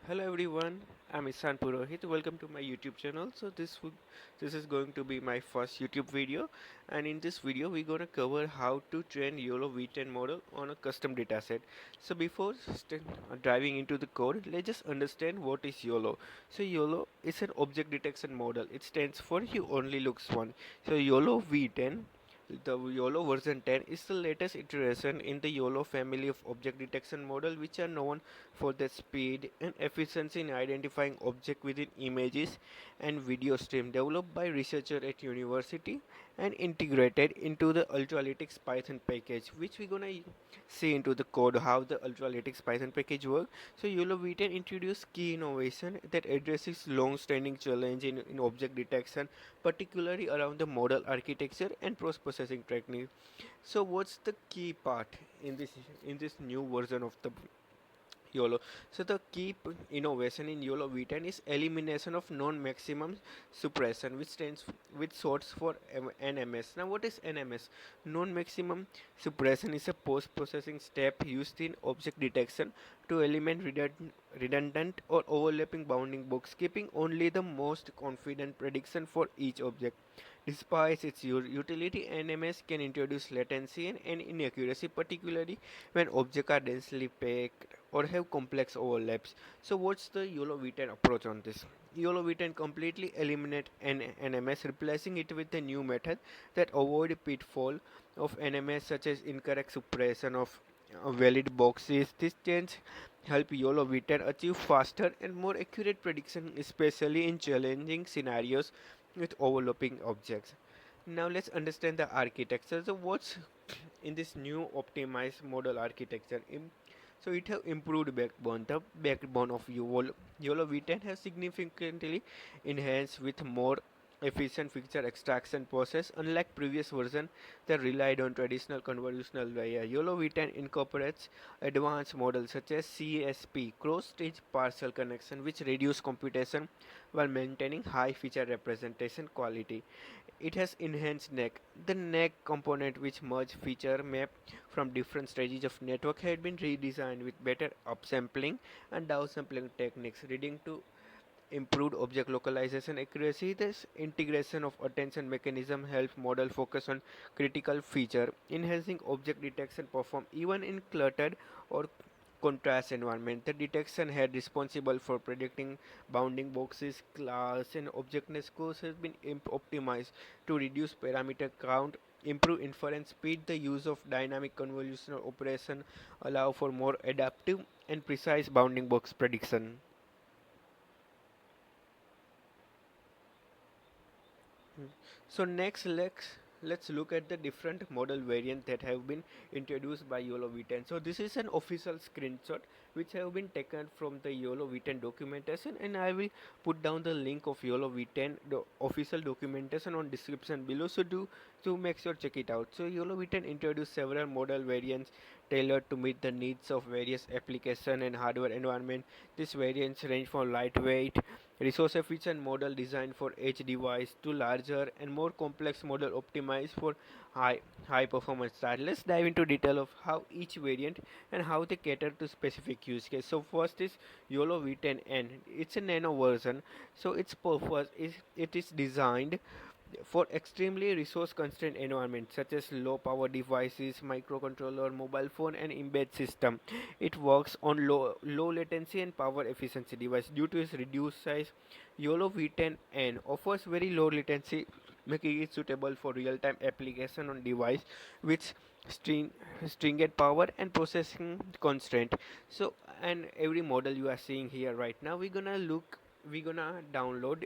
Hello everyone, I'm Isan Purohit. Welcome to my YouTube channel. This is going to be my first YouTube video, and in this video we're gonna cover how to train YOLO V10 model on a custom dataset. So before diving into the code, let's just understand what is YOLO. So YOLO is an object detection model. It stands for You Only Looks One. So YOLO V10, the YOLO version 10, is the latest iteration in the YOLO family of object detection model, which are known for their speed and efficiency in identifying objects within images and video stream. Developed by researchers at university and integrated into the Ultralytics Python package, which we're gonna see into the code how the Ultralytics Python package works. So YOLO V10 introduced key innovation that addresses long-standing challenge in object detection, particularly around the model architecture and post-processing technique. So what's the key part in this new version of the YOLO? So the key innovation in YOLO V10 is elimination of non-maximum suppression, which sorts for NMS. Now, what is NMS? Non-maximum suppression is a post-processing step used in object detection to eliminate redundant or overlapping bounding box, keeping only the most confident prediction for each object. Despite its utility, NMS can introduce latency and inaccuracy, particularly when objects are densely packed or have complex overlaps. So, what's the YOLO V10 approach on this? YOLO V10 completely eliminate NMS, replacing it with a new method that avoid pitfall of NMS, such as incorrect suppression of valid boxes. This change help YOLO V10 achieve faster and more accurate prediction, especially in challenging scenarios with overlapping objects. Now let's understand the architecture. So what's in this new optimized model architecture? So it have improved backbone. The backbone of YOLO V10 has significantly enhanced with more efficient feature extraction process. Unlike previous version that relied on traditional convolutional layer, YOLO V10 incorporates advanced models such as CSP, cross-stage partial connection, which reduce computation while maintaining high feature representation quality. It has enhanced NEC. The NEC component, which merge feature map from different stages of network, had been redesigned with better upsampling and downsampling techniques, leading to improved object localization accuracy. This integration of attention mechanism helps model focus on critical feature, enhancing object detection perform even in cluttered or contrast environment. The detection head responsible for predicting bounding boxes, class, and objectness scores has been optimized to reduce parameter count, improve inference speed. The use of dynamic convolutional operation allow for more adaptive and precise bounding box prediction. So next let's look at the different model variants that have been introduced by YOLO V10. So this is an official screenshot which have been taken from the YOLO V10 documentation, and I will put down the link of YOLO V10 official documentation on description below. So do to make sure check it out. So YOLO V10 introduced several model variants tailored to meet the needs of various application and hardware environment. These variants range from lightweight resource efficient model designed for edge device to larger and more complex model optimized for high performance tasks. Let's dive into detail of how each variant and how they cater to specific use case. So first is YOLO V10N. It's a nano version. So its purpose is it is designed for extremely resource constrained environments such as low power devices, microcontroller, mobile phone and embed system. It works on low latency and power efficiency device. Due to its reduced size, YOLO V10N offers very low latency, making it suitable for real-time application on device with string stringent power and processing constraint. So and every model you are seeing here right now, we're gonna download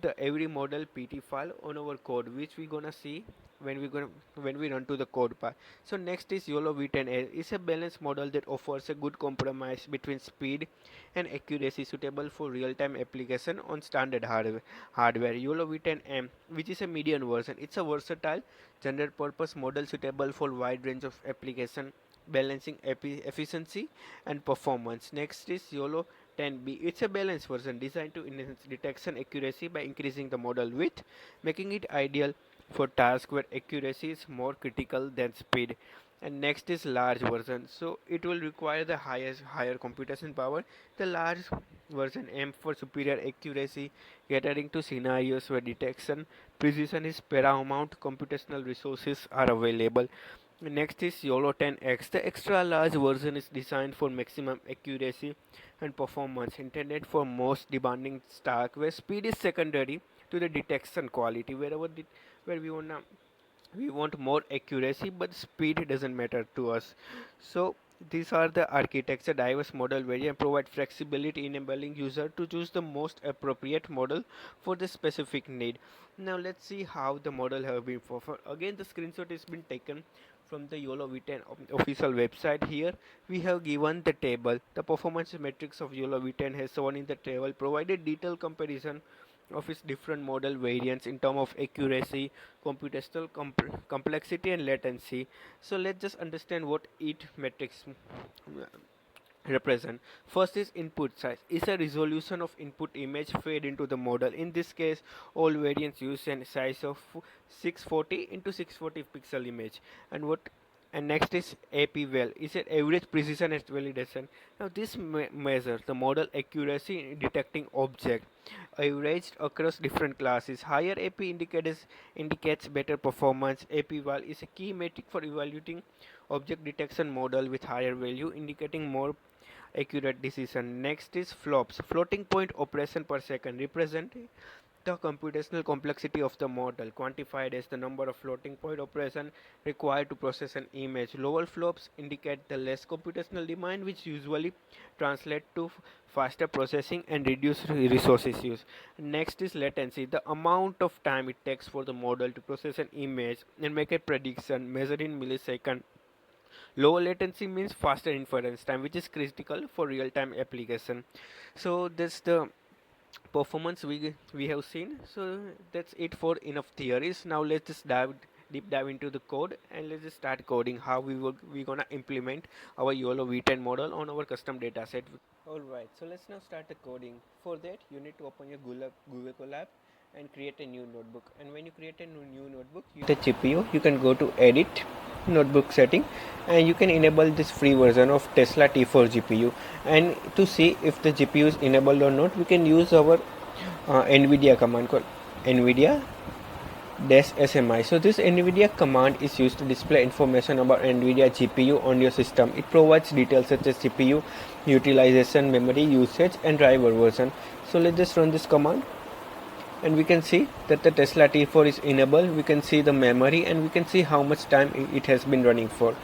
the every model pt file on our code, which we gonna see when we run to the code part. So next is YOLO V10A. It's a balanced model that offers a good compromise between speed and accuracy, suitable for real-time application on standard hardware. YOLO V10M, which is a medium version, it's a versatile general purpose model suitable for wide range of application, balancing efficiency and performance. Next is YOLO 10B. It's a balanced version designed to enhance detection accuracy by increasing the model width, making it ideal for tasks where accuracy is more critical than speed. And next is large version. So it will require the higher computation power. The version M for superior accuracy, catering to scenarios where detection precision is paramount, computational resources are available. Next is YOLO10X. The extra large version is designed for maximum accuracy and performance, intended for most demanding tasks where speed is secondary to the detection quality. Where we want more accuracy, but speed doesn't matter to us. So these are the architecture. Diverse model variant provide flexibility, enabling user to choose the most appropriate model for the specific need. Now let's see how the model have been performed. Again, the screenshot has been taken from the YOLOv10 official website. Here we have given the table. The performance metrics of YOLOv10 has shown in the table, provided detailed comparison of its different model variants in terms of accuracy, computational complexity and latency. So let's just understand what each metrics represent. First is input size. Is a resolution of input image fed into the model. In this case, all variants use a size of 640 into 640 pixel image. And next is AP-val, is an average precision at validation. Now this measures the model accuracy in detecting object averaged across different classes. Higher AP indicates better performance. AP-val is a key metric for evaluating object detection model with higher value, indicating more accurate decision. Next is flops, floating point operation per second, represent the computational complexity of the model, quantified as the number of floating point operation required to process an image. Lower flops indicate the less computational demand, which usually translate to faster processing and reduced resources use. Next is latency, the amount of time it takes for the model to process an image and make a prediction measured in milliseconds. Lower latency means faster inference time, which is critical for real-time application. So that's the performance we have seen. So that's it for enough theories. Now let's just deep dive into the code, and let's just start coding how we gonna implement our YOLOv10 model on our custom data set. Alright, so let's now start the coding. For that, you need to open your Google Colab and create a new notebook. And when you create a new notebook, you the GPU, you can go to edit notebook setting, and you can enable this free version of Tesla T4 GPU. And to see if the GPU is enabled or not, we can use our NVIDIA command called NVIDIA -SMI. So this NVIDIA command is used to display information about NVIDIA GPU on your system. It provides details such as GPU utilization, memory usage and driver version. So let's just run this command, and we can see that the Tesla T4 is enabled. We can see the memory, and we can see how much time it has been running for.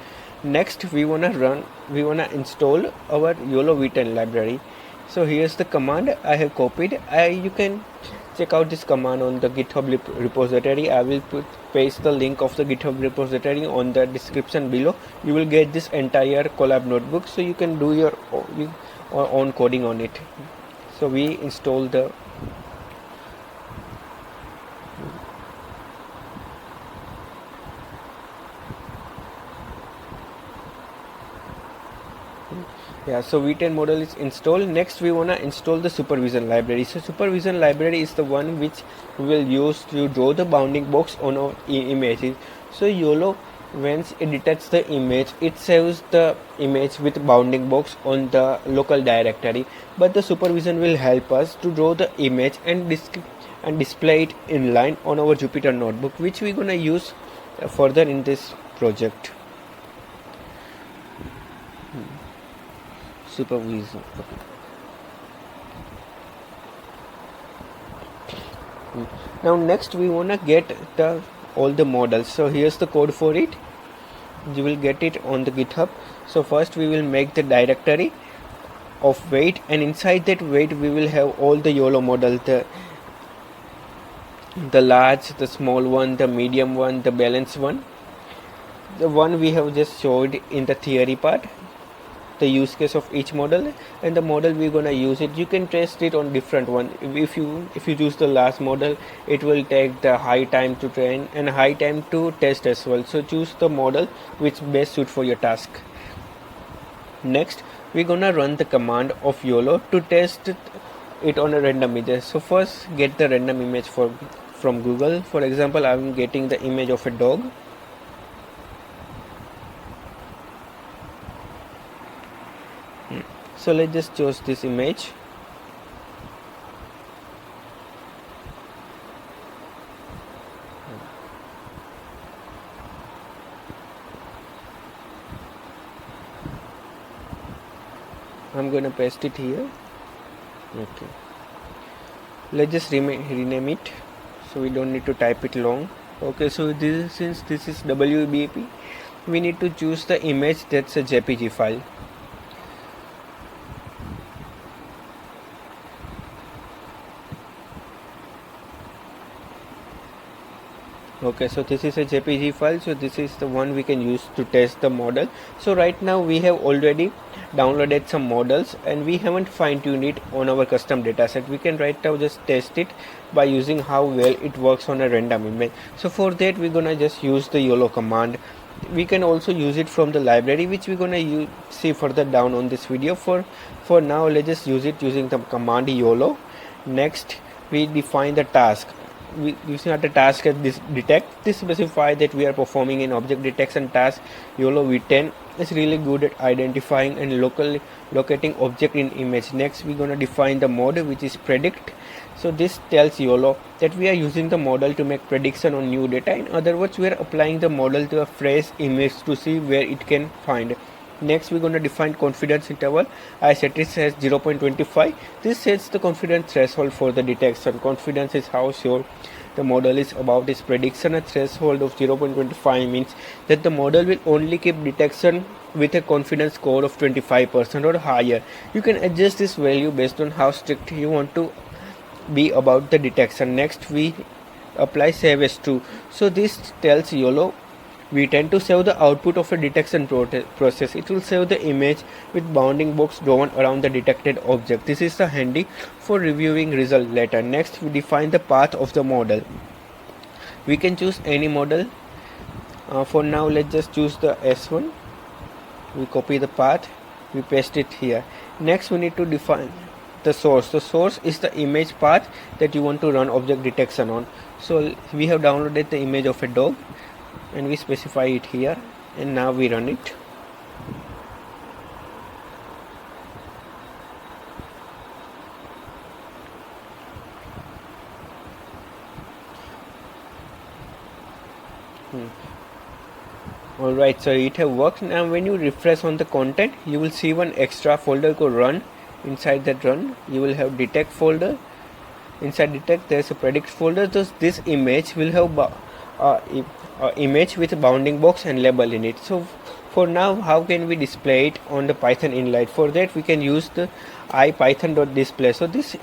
Next, we wanna install our YOLOv10 library. So here's the command I have copied. You can check out this command on the GitHub repository. I will paste the link of the GitHub repository on the description below. You will get this entire Colab notebook, so you can do your own coding on it. So we install the so V10 model is installed. Next we wanna install the supervision library. So supervision library is the one which we will use to draw the bounding box on our images. So YOLO, once it detects the image, it saves the image with bounding box on the local directory, but the supervision will help us to draw the image and display it inline on our Jupyter notebook, which we're gonna use further in this project. Supervision. Now next we wanna get all the models. So here's the code for it. You will get it on the GitHub. So first we will make the directory of weight, and inside that weight we will have all the YOLO models, the large, the small one, the medium one, the balanced one, the one we have just showed in the theory part, the use case of each model, and the model we're gonna use it. You can test it on different one. If you choose the last model, it will take the high time to train and high time to test as well. So choose the model which best suit for your task. Next we're gonna run the command of YOLO to test it on a random image. So first get the random image from Google. For example, I'm getting the image of a dog. So let's just choose this image. I'm gonna paste it here. Okay, let's just rename it so we don't need to type it long. Okay, so since this is WBP, we need to choose the image that's a JPG file. Okay, so this is a JPG file, so this is the one we can use to test the model. So right now we have already downloaded some models and we haven't fine-tuned it on our custom dataset. We can right now just test it by using how well it works on a random image. So for that we're gonna just use the YOLO command. We can also use it from the library, which we're gonna see further down on this video. For now, let's just use it using the command YOLO. Next, we define the task. Using the task as this detect, this specify that we are performing an object detection task. YOLOv10 is really good at identifying and locating object in image. Next, we're gonna define the mode, which is predict. So this tells YOLO that we are using the model to make prediction on new data. In other words, we are applying the model to a fresh image to see where it can find. Next, we're going to define confidence interval. I set it as 0.25. This sets the confidence threshold for the detection. Confidence is how sure the model is about its prediction. A threshold of 0.25 means that the model will only keep detection with a confidence score of 25% or higher. You can adjust this value based on how strict you want to be about the detection. Next, we apply save as true. So this tells YOLO we tend to save the output of a detection process. It will save the image with bounding box drawn around the detected object. This is the handy for reviewing result later. Next, we define the path of the model. We can choose any model. For now, let's just choose the S1. We copy the path, we paste it here. Next, we need to define the source. The source is the image path that you want to run object detection on. So we have downloaded the image of a dog and we specify it here, and now we run it. Alright, so it have worked. Now when you refresh on the content, you will see one extra folder called run. Inside that run, you will have detect folder. Inside detect, there is a predict folder. So this image will have image with a bounding box and label in it. So for now, how can we display it on the Python inline? For that, we can use the ipython.display. So this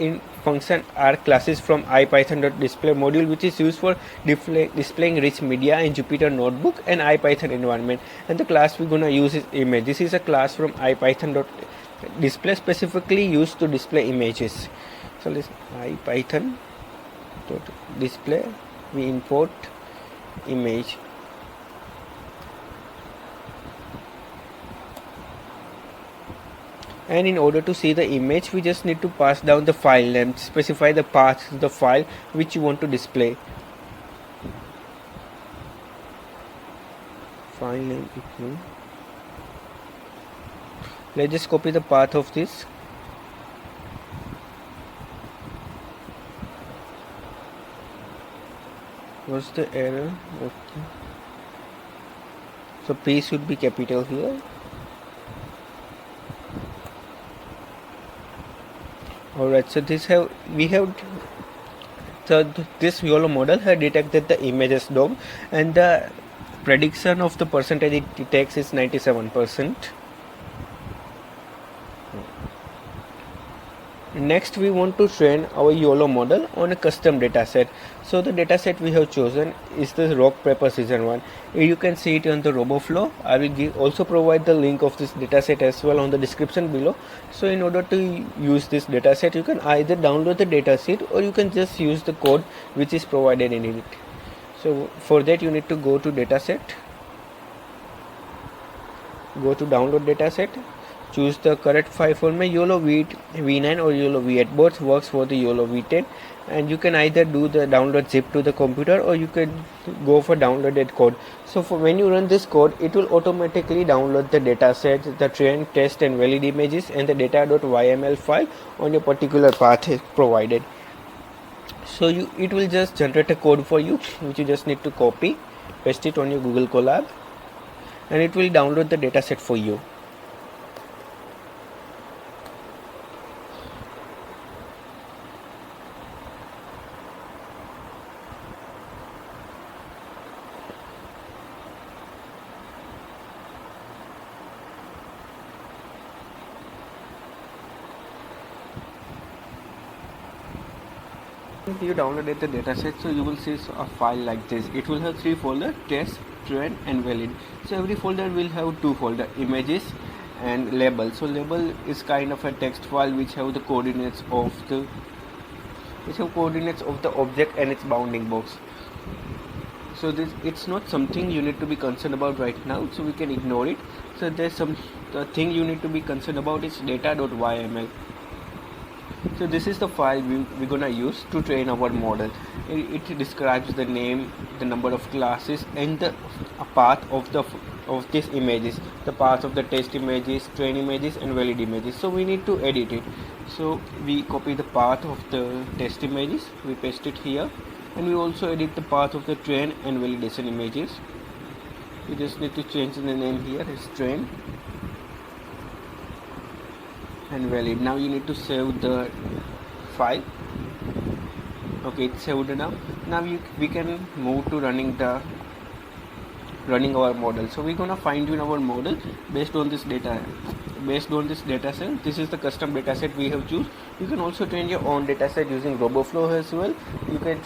function are classes from ipython.display module, which is used for displaying rich media in Jupyter Notebook and IPython environment. And the class we're gonna use is image. This is a class from ipython.display specifically used to display images. So let's ipython.display. We import image. And in order to see the image, we just need to pass down the file name, specify the path to the file which you want to display. File name equal. Let's just copy the path of this. What's the error? Okay. So P should be capital here. Alright, so this this YOLO model has detected the image as dog, and the prediction of the percentage it detects is 97%. Next, we want to train our YOLO model on a custom dataset. So the dataset we have chosen is the rock paper scissors one. You can see it on the RoboFlow. I will also provide the link of this dataset as well on the description below. So in order to use this dataset, you can either download the dataset or you can just use the code which is provided in it. So for that, you need to go to dataset, go to download dataset. Choose the correct file format. YOLOv9 or YOLOv8 both works for the YOLOv10, and you can either do the download zip to the computer or you can go for downloaded code. So for when you run this code, it will automatically download the dataset, the train, test and valid images and the data.yml file on your particular path is provided. So it will just generate a code for you, which you just need to copy, paste it on your Google Colab, and it will download the dataset for you. If you downloaded the dataset, so you will see a file like this. It will have 3 folders: test, train and valid. So every folder will have 2 folders: images and label. So label is kind of a text file which have the coordinates of the object and its bounding box. So this, it's not something you need to be concerned about right now, so we can ignore it. So there's some the thing you need to be concerned about is data.yml. So this is the file we're gonna use to train our model. It describes the name, the number of classes and the path of these images, the path of the test images, train images and valid images. So we need to edit it. So we copy the path of the test images, we paste it here, and we also edit the path of the train and validation images. You just need to change the name here as train and valid. Now you need to save the file. Okay, it's saved now. Now we can move to running our model. So we're gonna fine tune our model based on this data set. This is the custom dataset we have choose. You can also train your own dataset using RoboFlow as well. You can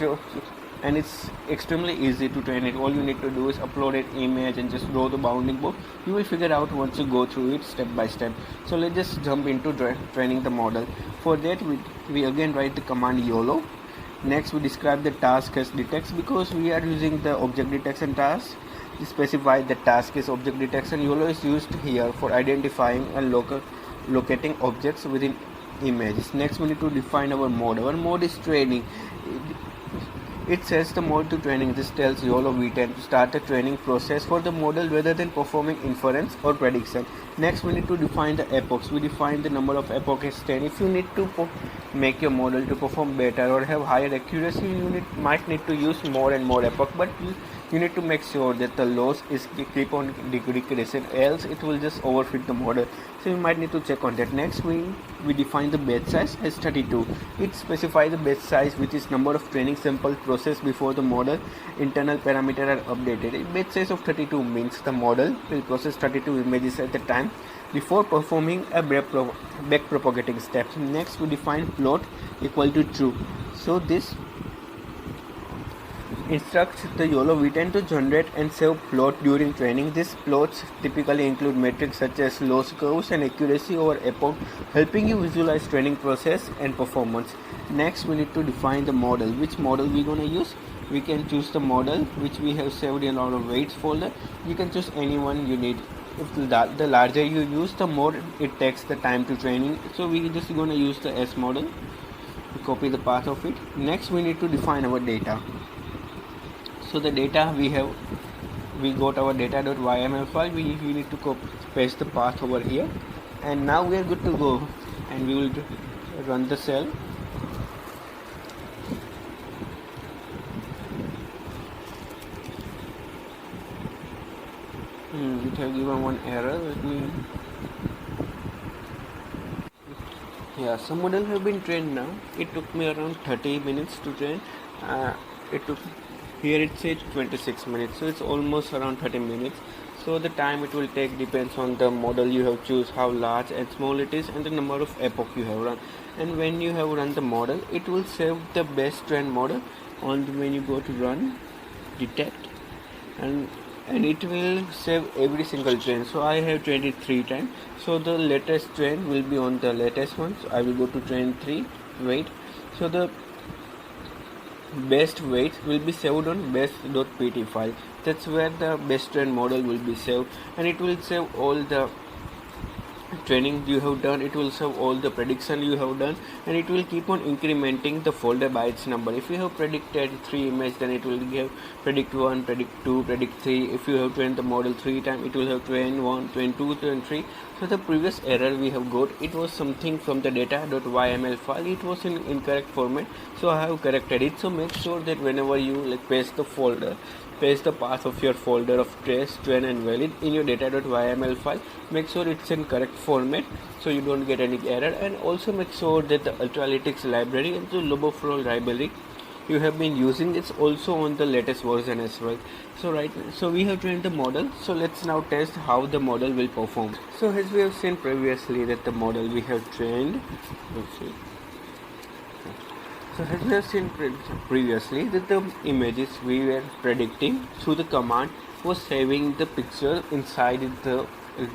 and it's extremely easy to train it. All you need to do is upload an image and just draw the bounding box. You will figure out once you go through it step by step. So let's just jump into training the model. For that we again write the command YOLO. Next we describe the task as detects, because we are using the object detection task. We specify the task is object detection. YOLO is used here for identifying and locating objects within images. Next we need to define our mode. Our mode is training. It sets the mode to training. This tells YOLOv10 to start the training process for the model rather than performing inference or prediction. Next we need to define the epochs. We define the number of epochs as 10. If you need to make your model to perform better or have higher accuracy, you might need to use more and more epochs, but you need to make sure that the loss is keep on decreasing, else it will just overfit the model. So you might need to check on that. Next we define the batch size as 32. It specifies the batch size, which is number of training samples processed before the model internal parameters are updated. A batch size of 32 means the model will process 32 images at the time before performing a backpropagating step. Next we define plot equal to true. So this instructs the YOLOv10 to generate and save plot during training. These plots typically include metrics such as loss curves and accuracy over epoch, helping you visualize training process and performance. Next we need to define the model. Which model we're gonna use? We can choose the model which we have saved in our weights folder. You can choose any one you need. If the larger you use, the more it takes the time to training. So we just gonna use the S model. We copy the path of it. Next we need to define our data. So the data we got our data.yml file. We need to paste the path over here, and now we are good to go, and we will run the cell. It have given one error. Let me. Yeah, some model have been trained now. It took me around 30 minutes to train. It took. Here it says 26 minutes, so it's almost around 30 minutes. So the time it will take depends on the model you have choose, how large and small it is, and the number of epoch you have run. And when you have run the model, it will save the best trained model when you go to run, detect, and it will save every single train. So I have trained it 3 times. So the latest train will be on the latest one. So I will go to train 3, wait. So the best weight will be saved on best.pt file. That's where the best trained model will be saved, and it will save all the training you have done. It will save all the prediction you have done, and it will keep on incrementing the folder by its number. If you have predicted 3 images, then it will give predict 1, predict 2, predict 3. If you have trained the model 3 times, it will have train 1, train 2, train 3. So the previous error we have got, it was something from the data.yml file. It was in incorrect format, so I have corrected it. So make sure that whenever you paste the folder, paste the path of your folder of test, train and valid in your data.yml file. Make sure it's in correct format so you don't get any error, and also make sure that the Ultralytics library and the RoboFlow library you have been using is also on the latest version as well. So we have trained the model. So let's now test how the model will perform. So as we have seen previously that the model we have trained, let's see. So as we have seen previously that the images we were predicting through the command was saving the picture inside the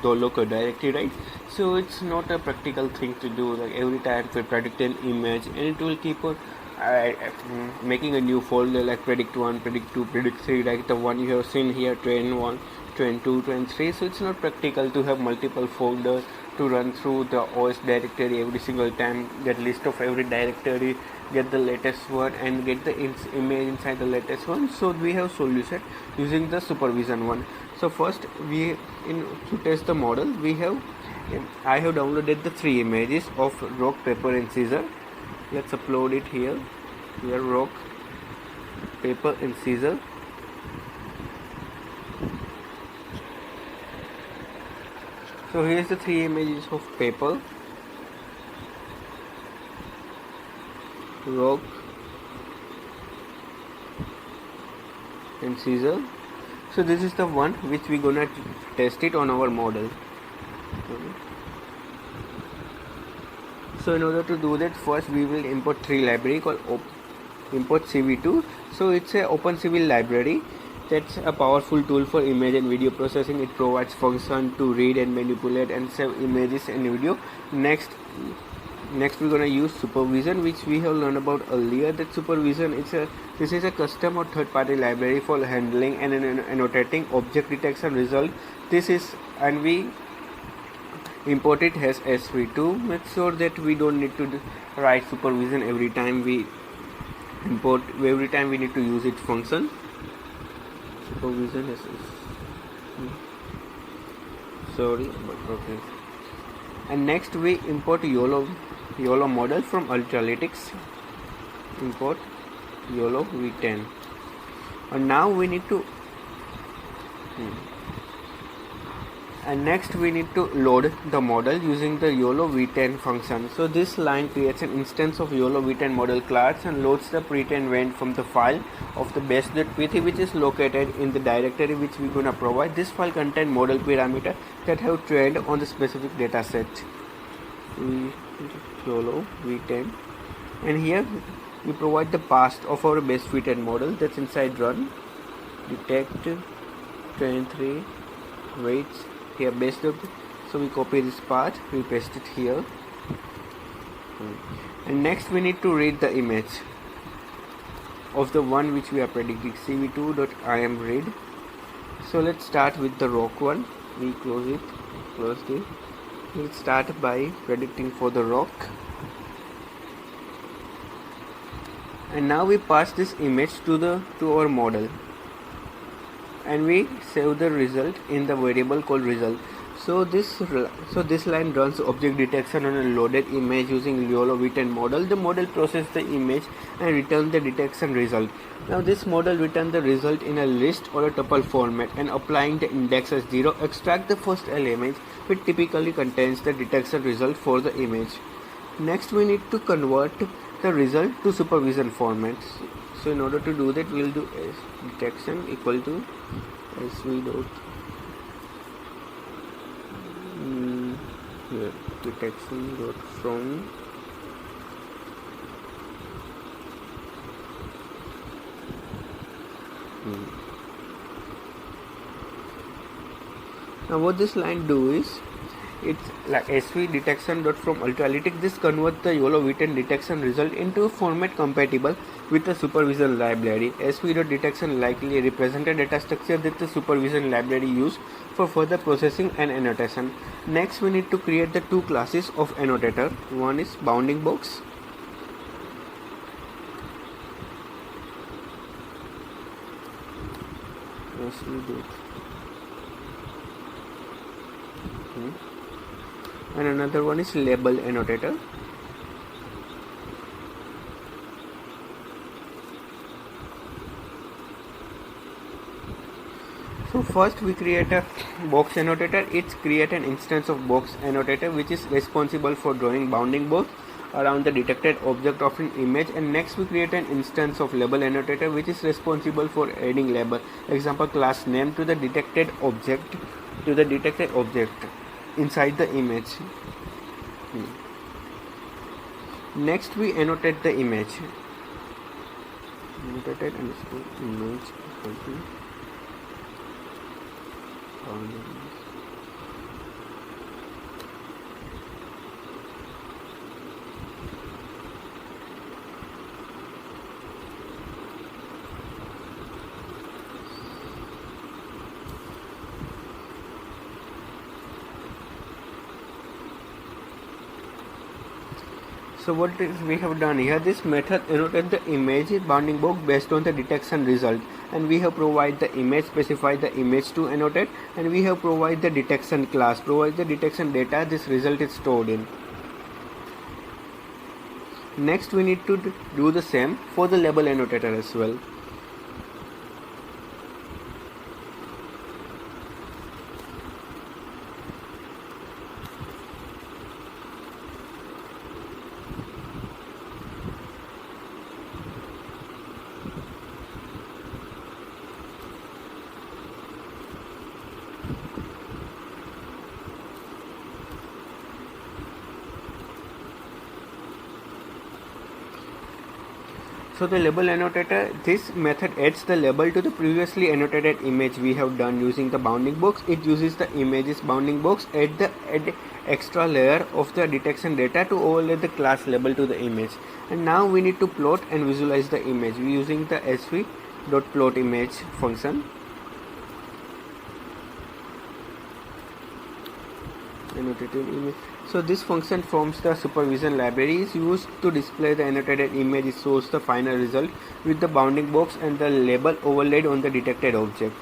local directory, right? So it's not a practical thing to do. Like every time we predict an image, and it will keep on making a new folder like predict 1, predict 2, predict 3, like the one you have seen here, train 1, train 2, train 3. So it's not practical to have multiple folders to run through the OS directory every single time, get list of every directory, get the latest one, and get the image inside the latest one. So we have solution using the supervision one. So first to test the model, I have downloaded the 3 images of rock, paper and scissor. Let's upload it here. Rock, paper and scissor. So here's the 3 images of paper, rock and scissor. So this is the one which we're gonna test it on our model. So in order to do that, first we will import 3 library called import CV2. So it's a OpenCV library. That's a powerful tool for image and video processing. It provides function to read and manipulate and save images and video. Next we're gonna use supervision, which we have learned about earlier. That supervision this is a custom or third-party library for handling and annotating object detection result. And we import it as SV2. Make sure that we don't need to write supervision every time we import. Every time we need to use its function. Supervision is sorry, but okay. And next we import YOLO model from Ultralytics. Import YOLOv10. And now we need to and next we need to load the model using the YOLOv10 function. So this line creates an instance of YOLOv10 model class and loads the pre-trained event from the file of the base.py, which is located in the directory which we're gonna provide. This file contains model parameter that have trained on the specific data set. YOLOv10, and here we provide the path of our base.py model that's inside run, detect, train 3, weights, here base.py. So we copy this path, we paste it here, and next we need to read the image of the one which we are predicting, cv2.imread. So let's start with the rock one. We close it. We'll start by predicting for the rock, and now we pass this image to our model, and we save the result in the variable called result. So this line runs object detection on a loaded image using YOLOv10 model. The model processes the image and returns the detection result. Now this model returns the result in a list or a tuple format, and applying the index as 0, extract the first element which typically contains the detection result for the image. Next we need to convert the result to supervision format. So in order to do that, we'll do detection equal to sv dot detection dot from Now what this line do is, it's like sv detection dot from Ultralytics. This converts the YOLOv10 detection result into a format compatible with the supervision library. sv.detection likely represents a data structure that the supervision library use for further processing and annotation. Next we need to create the 2 classes of annotator. One is bounding box, and another one is label annotator. So first we create a box annotator. It's create an instance of box annotator which is responsible for drawing bounding box around the detected object of an image, and next we create an instance of label annotator which is responsible for adding label, example class name, to the detected object inside the image. Next we annotate the image. annotated underscore image equal to boundaries. So what is we have done here, this method annotate the image bounding box based on the detection result, and we have provide the image, specify the image to annotate, and we have provide the detection class, provide the detection data this result is stored in. Next we need to do the same for the label annotator as well. So the label annotator, this method adds the label to the previously annotated image we have done using the bounding box. It uses the images bounding box, add extra layer of the detection data to overlay the class label to the image. And now we need to plot and visualize the image. We using the sv.plot image function. Annotated image. So this function forms the supervision library, is used to display the annotated image. It shows the final result with the bounding box and the label overlaid on the detected object.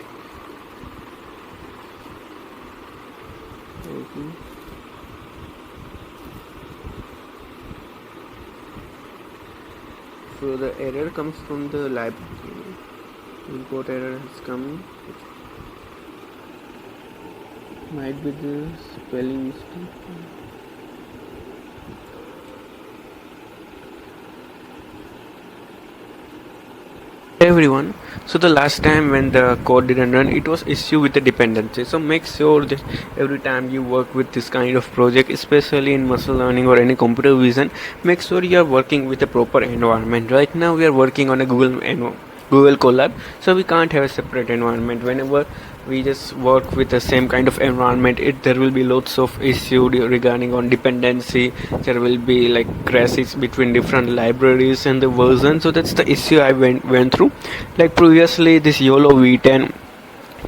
So the error comes from the library. Import error has come. Might be the spelling mistake. Everyone, so the last time when the code didn't run, it was issue with the dependency. So make sure that every time you work with this kind of project, especially in machine learning or any computer vision, make sure you are working with a proper environment. Right now we are working on a Google Colab, so we can't have a separate environment. Whenever we just work with the same kind of environment, there will be lots of issue regarding on dependency. There will be like crashes between different libraries and the version. So that's the issue I went through. Like previously this YOLOv10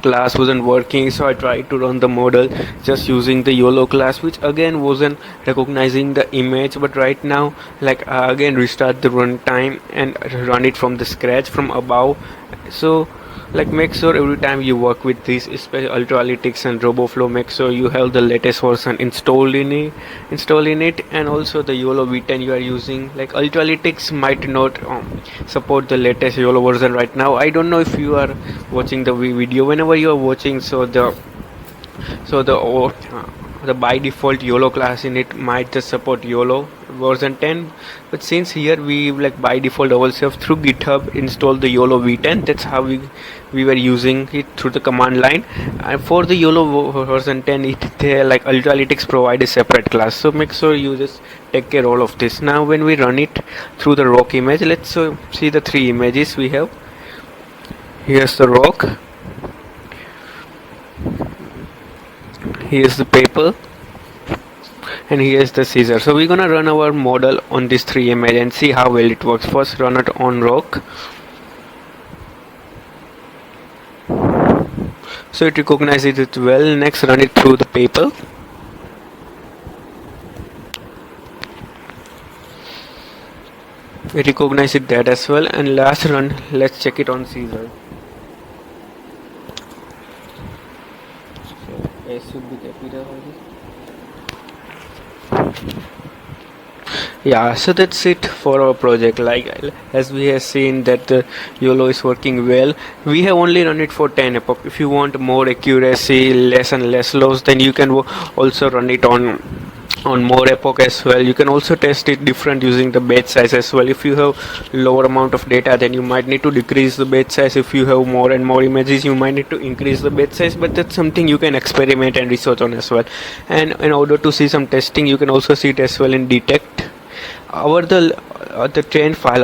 class wasn't working, so I tried to run the model just using the YOLO class, which again wasn't recognizing the image. But right now, like again restart the runtime and run it from the scratch from above. So like make sure every time you work with this, especially ultralytics and RoboFlow, make sure you have the latest version installed in it. And also the YOLOv10 you are using, like ultralytics might not support the latest YOLO version right now. I don't know if you are watching the video. Whenever you are watching, so the by default YOLO class in it might just support YOLO version 10, but since here we like by default ourselves through GitHub install the YOLOv10. That's how we were using it through the command line. And for the YOLO version 10, like ultralytics provide a separate class, so make sure you just take care all of this. Now when we run it through the rock image, let's see the three images we have. Here's the rock, here's the paper, and here's the scissor. So we're gonna run our model on this 3 image and see how well it works. First run it on rock. So it recognizes it well. Next run it through the paper. It recognizes that as well. And last run, let's check it on scissor. So S should be capital. Yeah, so that's it for our project. Like as we have seen that the YOLO is working well. We have only run it for 10 epoch. If you want more accuracy, less and less loss, then you can also run it on more epoch as well. You can also test it different using the batch size as well. If you have lower amount of data, then you might need to decrease the batch size. If you have more and more images, you might need to increase the batch size, but that's something you can experiment and research on as well. And in order to see some testing, you can also see it as well in detect the train file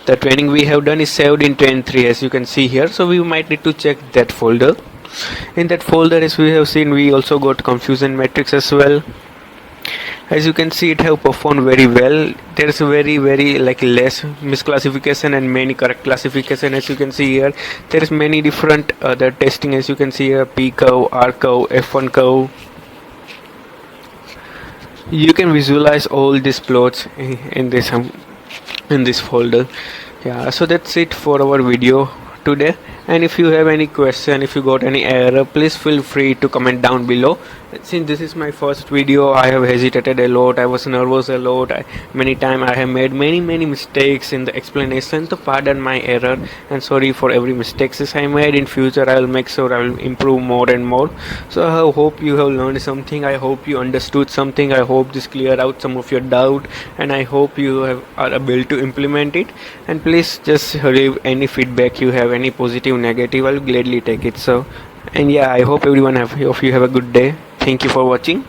the training we have done is saved in train3 as you can see here, so we might need to check that folder. In that folder, as we have seen, we also got confusion matrix as well. As you can see, it have performed very well. There is very like less misclassification and many correct classification. As you can see here, there is many different other testing. As you can see here, P curve, R curve, F1 curve. You can visualize all these plots in this folder. Yeah, so that's it for our video today. And if you have any question, if you got any error, please feel free to comment down below. Since this is my first video, I have hesitated a lot, I was nervous a lot, many times I have made many mistakes in the explanation, so pardon my error and sorry for every mistakes I made. In future I will make sure I will improve more and more. So I hope you have learned something, I hope you understood something, I hope this cleared out some of your doubt, and I hope you are able to implement it. And please just leave any feedback you have, any positive, negative, I will gladly take it. So, and yeah, I hope everyone of you have a good day. Thank you for watching.